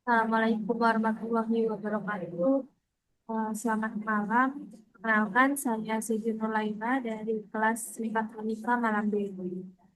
Assalamualaikum warahmatullahi wabarakatuh. Selamat malam. Perkenalkan, saya Siti Nurlaina dari kelas Mekatronika Malam B.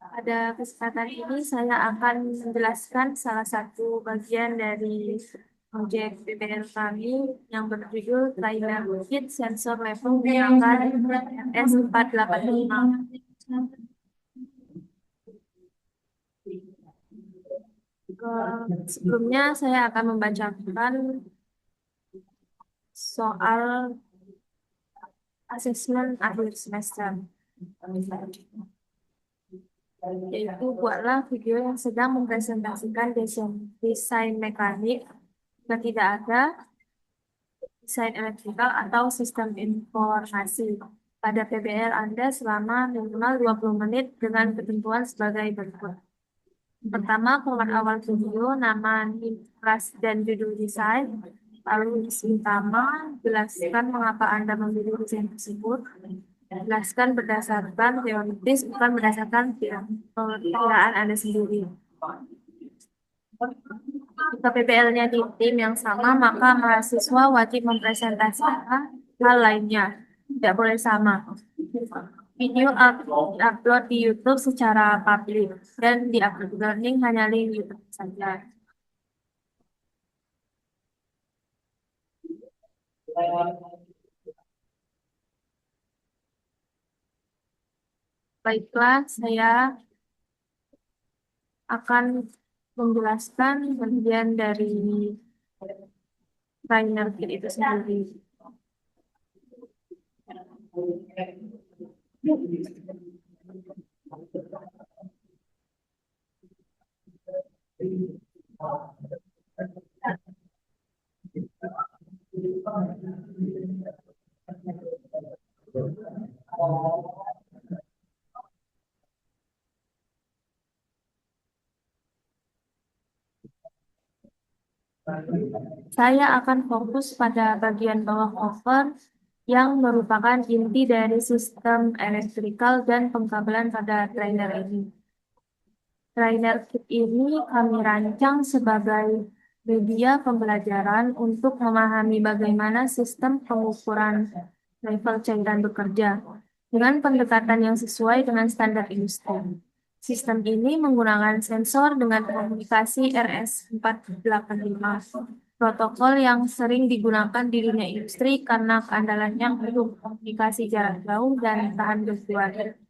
Pada kesempatan ini saya akan menjelaskan salah satu bagian dari proyek PPL kami yang berjudul Trainer Kit Sensor Level Menggunakan S485. Sebelumnya saya akan membacakan soal asesmen akhir semester, yaitu buatlah video yang sedang mempresentasikan desain mekanik jika tidak ada desain elektrikal atau sistem informasi pada PBL Anda selama minimal 20 menit dengan ketentuan sebagai berikut. Pertama, format awal video, nama, kelas, dan judul desain. Lalu isi utama, jelaskan mengapa Anda memilih desain tersebut. Jelaskan berdasarkan teoritis, bukan berdasarkan perkiraan Anda sendiri. Jika PBL-nya di tim yang sama, maka mahasiswa wajib mempresentasikan hal lainnya. Tidak boleh sama. Video upload di YouTube secara publik dan di upload learning hanya link YouTube saja. Baiklah, saya akan menjelaskan bagian dari trainer kit itu sendiri. Saya akan fokus pada bagian bawah cover yang merupakan inti dari sistem elektrikal dan pengkabelan pada trainer ini. Trainer kit ini kami rancang sebagai media pembelajaran untuk memahami bagaimana sistem pengukuran level cairan bekerja dengan pendekatan yang sesuai dengan standar industri. Sistem ini menggunakan sensor dengan komunikasi RS485, protokol yang sering digunakan di dunia industri karena keandalannya untuk komunikasi jarak jauh dan tahan gangguan.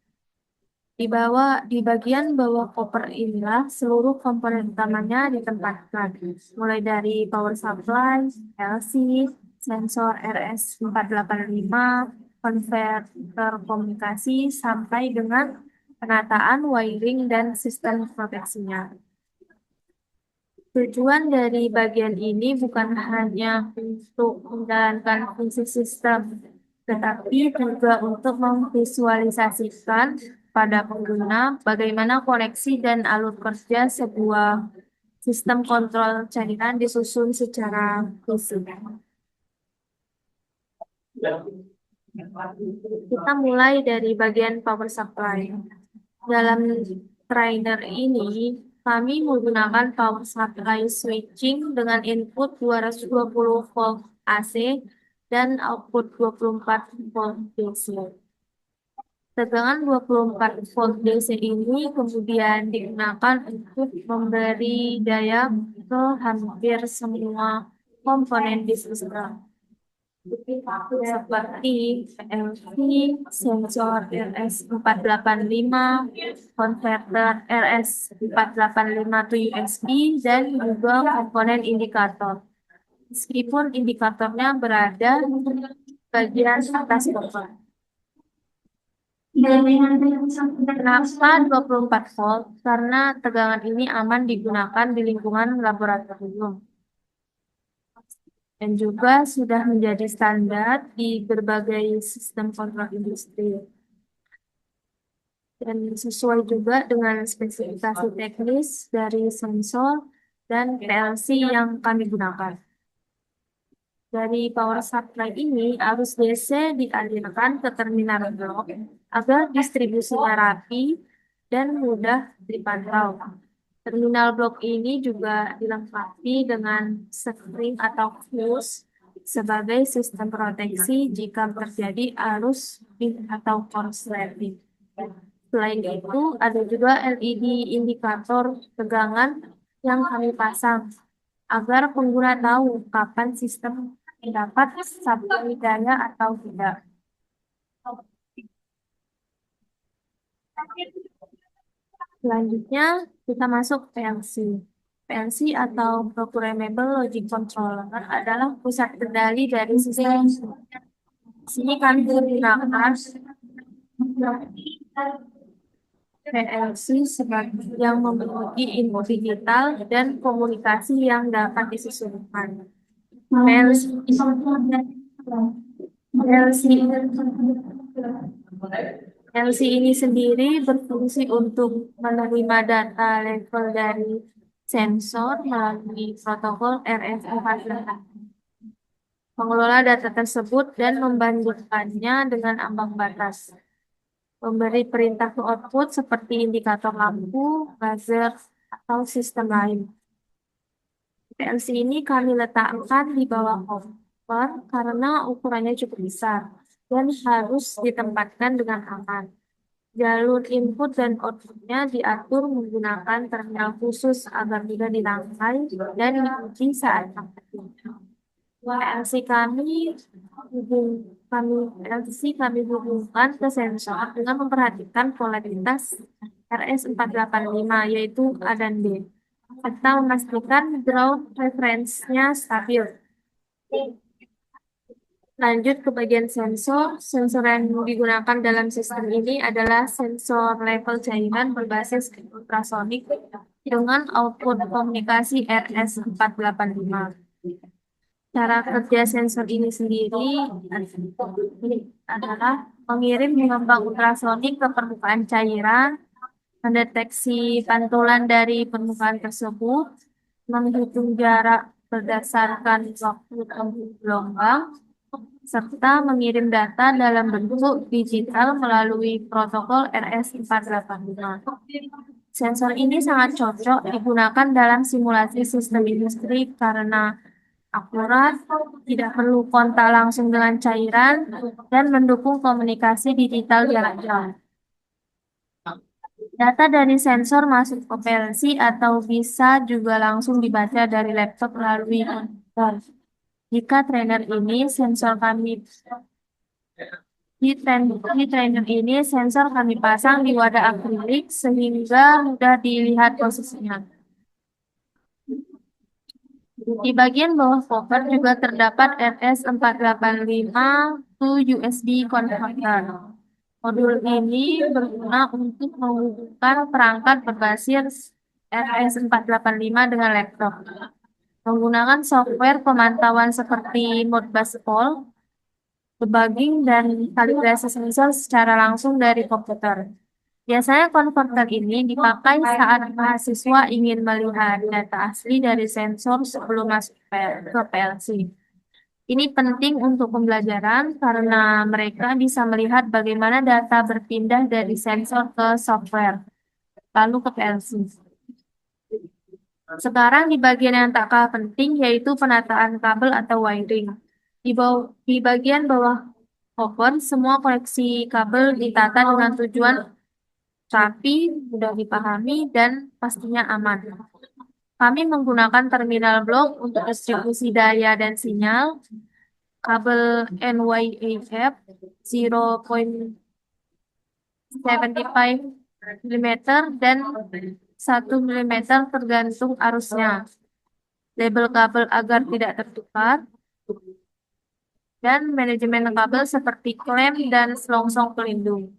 Di bagian bawah koper inilah seluruh komponen utamanya ditempatkan, mulai dari power supply, LC, sensor RS485, konverter komunikasi, sampai dengan penataan wiring dan sistem proteksinya. Tujuan dari bagian ini bukan hanya untuk menjalankan fungsi sistem, tetapi juga untuk memvisualisasikan pada pengguna bagaimana koneksi dan alur kerja sebuah sistem kontrol cairan disusun secara fisik. Kita mulai dari bagian power supply. Dalam trainer ini, kami menggunakan power supply switching dengan input 220 volt AC dan output 24 volt DC. Tegangan 24 volt DC ini kemudian digunakan untuk memberi daya ke hampir semua komponen di sistem, seperti PLC, sensor RS485, konverter RS485 to USB, dan juga komponen indikator. Meskipun indikatornya berada di bagian atas cover. Kenapa 24 volt? Karena tegangan ini aman digunakan di lingkungan laboratorium dan juga sudah menjadi standar di berbagai sistem kontrol industri. Dan sesuai juga dengan spesifikasi teknis dari sensor dan PLC yang kami gunakan. Dari power supply ini, arus DC dialirkan ke terminal blok agar distribusinya rapi dan mudah dipantau. Terminal blok ini juga dilengkapi dengan string atau fuse sebagai sistem proteksi jika terjadi arus atau korsleting. Selain itu, ada juga LED indikator tegangan yang kami pasang agar pengguna tahu kapan sistem mendapat supply daya atau tidak. Selanjutnya, kita masuk PLC. PLC atau Programmable Logic Controller adalah pusat kendali dari sistem. Di sini kami menggunakan PLC sebagai yang memiliki input digital dan komunikasi yang dapat disusunkan. PLC PLC ini sendiri berfungsi untuk menerima data level dari sensor melalui protokol RF488, mengelola data tersebut dan membandingkannya dengan ambang batas, memberi perintah ke output seperti indikator lampu, buzzer, atau sistem lain. PLC ini kami letakkan di bawah cover karena ukurannya cukup besar dan harus ditempatkan dengan aman. Jalur input dan outputnya diatur menggunakan terminal khusus agar mudah dirangkai dan dikunci saat aktif. PLC kami hubungkan ke sensor dengan memperhatikan polaritas RS485 yaitu A dan B, serta memastikan ground reference-nya stabil. Lanjut ke bagian sensor. Sensor yang digunakan dalam sistem ini adalah sensor level cairan berbasis ultrasonik dengan output komunikasi RS485. Cara kerja sensor ini sendiri adalah mengirim gelombang ultrasonik ke permukaan cairan, mendeteksi pantulan dari permukaan tersebut, menghitung jarak berdasarkan waktu tempuh gelombang, serta mengirim data dalam bentuk digital melalui protokol RS485. Sensor ini sangat cocok digunakan dalam simulasi sistem industri karena akurat, tidak perlu kontak langsung dengan cairan, dan mendukung komunikasi digital jarak jauh. Data dari sensor masuk ke PLC atau bisa juga langsung dibaca dari laptop melalui monitor. Jika trainer ini sensor kami di trainer ini sensor kami pasang di wadah akrilik sehingga mudah dilihat posisinya. Di bagian bawah cover juga terdapat RS485 to USB converter. Modul ini berguna untuk menghubungkan perangkat berbasis RS485 dengan laptop. Menggunakan software pemantauan seperti Modbus Pol, debugging, dan kalibrasi sensor secara langsung dari komputer. Biasanya konverter ini dipakai saat mahasiswa ingin melihat data asli dari sensor sebelum masuk ke PLC. Ini penting untuk pembelajaran karena mereka bisa melihat bagaimana data berpindah dari sensor ke software, lalu ke PLC. Sekarang di bagian yang tak kalah penting yaitu penataan kabel atau wiring. Di bagian bawah cover, semua koneksi kabel ditata dengan tujuan rapi, mudah dipahami, dan pastinya aman. Kami menggunakan terminal blok untuk distribusi daya dan sinyal, kabel NYAF 0.75 mm dan 1 mm tergantung arusnya. Label kabel agar tidak tertukar, dan manajemen kabel seperti klem dan selongsong pelindung.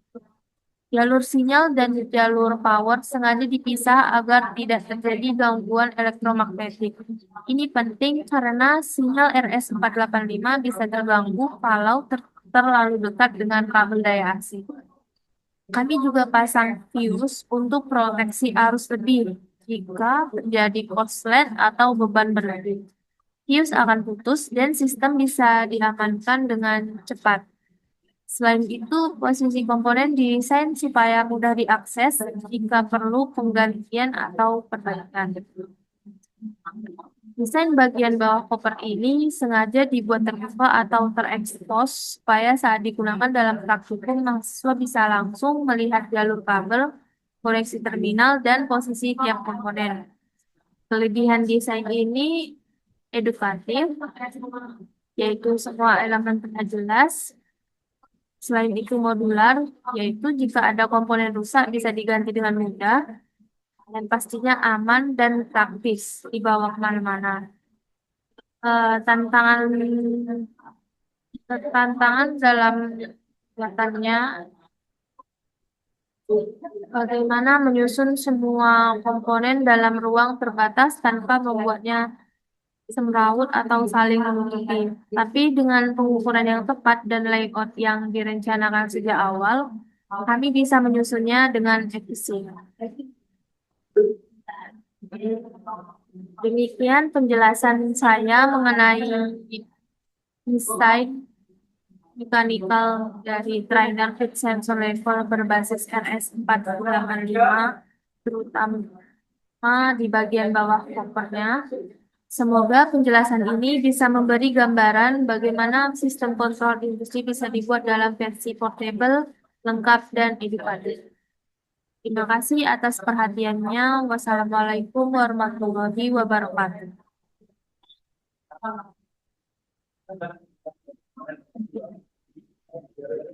Jalur sinyal dan jalur power sengaja dipisah agar tidak terjadi gangguan elektromagnetik. Ini penting karena sinyal RS485 bisa terganggu kalau terlalu dekat dengan kabel daya AC. Kami juga pasang fuse untuk proteksi arus lebih jika terjadi korslet atau beban berlebih. Fuse akan putus dan sistem bisa diamankan dengan cepat. Selain itu, posisi komponen didesain supaya mudah diakses jika perlu penggantian atau perbaikan. Desain bagian bawah koper ini sengaja dibuat terbuka atau terekspos supaya saat digunakan dalam praktikum mahasiswa bisa langsung melihat jalur kabel, koneksi terminal, dan posisi tiap komponen. Kelebihan desain ini edukatif, yaitu semua elemen terlihat jelas. Selain itu modular, yaitu jika ada komponen rusak bisa diganti dengan mudah, dan pastinya aman dan praktis dibawa kemana-mana. Tantangan tantangan dalam buatannya bagaimana menyusun semua komponen dalam ruang terbatas tanpa membuatnya semrawut atau saling menutupi. Tapi dengan pengukuran yang tepat dan layout yang direncanakan sejak awal, kami bisa menyusunnya dengan efisien. Demikian penjelasan saya mengenai desain mechanical dari trainer fit sensor level berbasis RS485, terutama di bagian bawah kopernya. Semoga penjelasan ini bisa memberi gambaran bagaimana sistem kontrol industri bisa dibuat dalam versi portable, lengkap, dan edukatif. Terima kasih atas perhatiannya. Wassalamualaikum warahmatullahi wabarakatuh.